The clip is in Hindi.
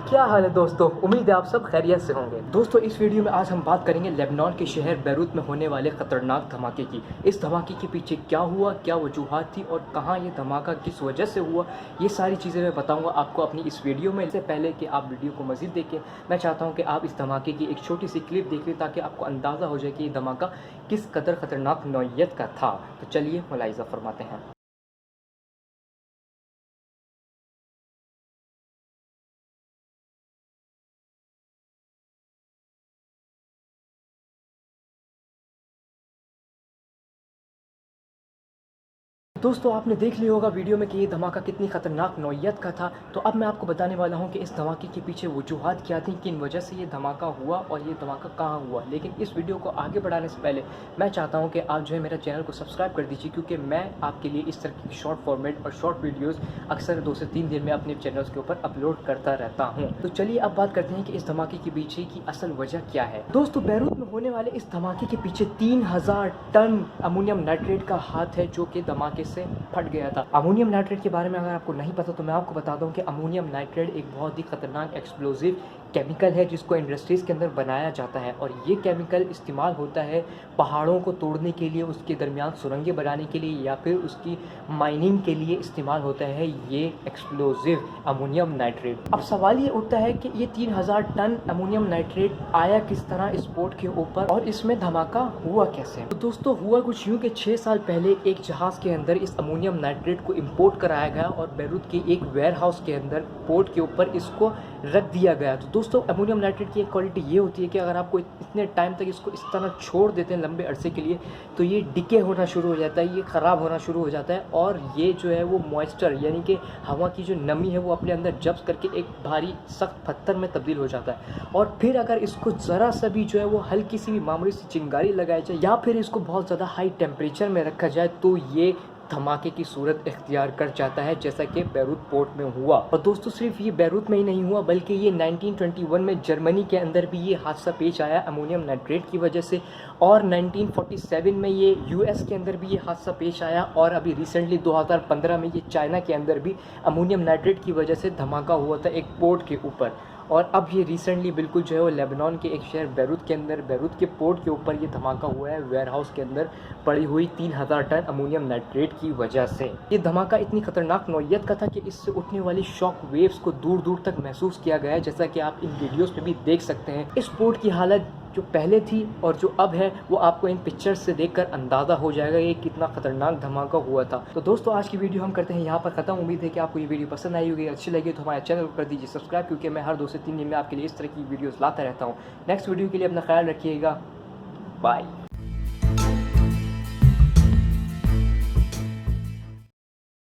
क्या हाल है दोस्तों, उम्मीद है आप सब खैरियत से होंगे। दोस्तों इस वीडियो में आज हम बात करेंगे लेबनान के शहर बैरूत में होने वाले खतरनाक धमाके की। इस धमाके के पीछे क्या हुआ, क्या वजूहात थी और कहां ये धमाका किस वजह से हुआ, ये सारी चीज़ें मैं बताऊंगा आपको अपनी इस वीडियो में। इससे पहले कि आप वीडियो को मज़ीद देखें, मैं चाहता हूँ कि आप इस धमाके की एक छोटी सी क्लिप देख लें ताकि आपको अंदाज़ा हो जाए कि ये धमाका किस कदर ख़तरनाक नौइयत का था। तो चलिए मुलाहिज़ा फरमाते हैं। दोस्तों आपने देख लिया होगा वीडियो में कि ये धमाका कितनी ख़तरनाक नौइयत का था। तो अब मैं आपको बताने वाला हूँ कि इस धमाके के पीछे वजूहात क्या थी, किन वजह से ये धमाका हुआ और ये धमाका कहाँ हुआ। लेकिन इस वीडियो को आगे बढ़ाने से पहले मैं चाहता हूँ कि आप जो है मेरा चैनल को सब्सक्राइब कर दीजिए, क्योंकि मैं आपके लिए इस तरह की शॉर्ट फॉर्मेट और शॉर्ट वीडियोज़ अक्सर 2 से 3 दिन में अपने चैनल्स के ऊपर अपलोड करता रहता हूँ। तो चलिए अब बात करते हैं कि इस धमाके के पीछे की असल वजह क्या है। दोस्तों बैरूत में होने वाले इस धमाके के पीछे 3000 टन अमोनियम नाइट्रेट का हाथ है, जो कि धमाके से फट गया था। अमोनियम नाइट्रेट के बारे में अगर आपको नहीं पता तो मैं आपको बता दूं कि अमोनियम नाइट्रेट एक बहुत ही खतरनाक एक्सप्लोजिव केमिकल है जिसको इंडस्ट्रीज़ के अंदर बनाया जाता है, और ये केमिकल इस्तेमाल होता है पहाड़ों को तोड़ने के लिए, उसके दरमियान सुरंगें बनाने के लिए, या फिर उसकी माइनिंग के लिए इस्तेमाल होता है ये एक्सप्लोजिव अमोनियम नाइट्रेट। अब सवाल ये उठता है कि ये 3000 टन अमोनियम नाइट्रेट आया किस तरह इस पोर्ट के ऊपर और इसमें धमाका हुआ कैसे। तो दोस्तों हुआ कुछ यूँ कि 6 साल पहले एक जहाज़ के अंदर इस अमोनियम नाइट्रेट को इम्पोर्ट कराया गया और बैरूत के एक वेयर हाउस के अंदर पोर्ट के ऊपर इसको रख दिया गया। तो दोस्तों अमोनियम नाइट्रेट की एक क्वालिटी ये होती है कि अगर आपको इतने टाइम तक इसको इस तरह छोड़ देते हैं लंबे अरसे के लिए, तो ये डिके होना शुरू हो जाता है, ये ख़राब होना शुरू हो जाता है, और ये जो है वो मॉइस्चर यानी कि हवा की जो नमी है वो अपने अंदर जब्स करके एक भारी सख्त पत्थर में तब्दील हो जाता है। और फिर अगर इसको ज़रा सा भी जो है वो हल्की सी भी मामूली सी चिंगारी लगाई जाए या फिर इसको बहुत ज़्यादा हाई टेम्परेचर में रखा जाए तो ये धमाके की सूरत इख्तियार कर जाता है, जैसा कि बैरूत पोर्ट में हुआ। और दोस्तों सिर्फ ये बैरूत में ही नहीं हुआ, बल्कि ये 1921 में जर्मनी के अंदर भी ये हादसा पेश आया अमोनियम नाइट्रेट की वजह से, और 1947 में ये यूएस के अंदर भी ये हादसा पेश आया, और अभी रिसेंटली 2015 में ये चाइना के अंदर भी अमोनियम नाइट्रेट की वजह से धमाका हुआ था एक पोर्ट के ऊपर। और अब ये रिसेंटली बिल्कुल जो है वो लेबनान के एक शहर बैरूत के अंदर, बैरूत के पोर्ट के ऊपर ये धमाका हुआ है वेयर हाउस के अंदर पड़ी हुई 3000 टन अमोनियम नाइट्रेट की वजह से। ये धमाका इतनी खतरनाक नौइयत का था कि इससे उठने वाली शॉक वेव्स को दूर दूर तक महसूस किया गया है, जैसा कि आप इन वीडियोस में भी देख सकते हैं। इस पोर्ट की हालत जो पहले थी और जो अब है वो आपको इन पिक्चर्स से देखकर अंदाज़ा हो जाएगा ये कितना खतरनाक धमाका हुआ था। तो दोस्तों आज की वीडियो हम करते हैं यहाँ पर ख़त्म। उम्मीद है कि आपको ये वीडियो पसंद आई होगी, अच्छी लगी तो हमारे चैनल को कर दीजिए सब्सक्राइब, क्योंकि मैं हर 2 से 3 दिन में आपके लिए इस तरह की वीडियोस लाता रहता हूँ। नेक्स्ट वीडियो के लिए अपना ख्याल रखिएगा। बाय।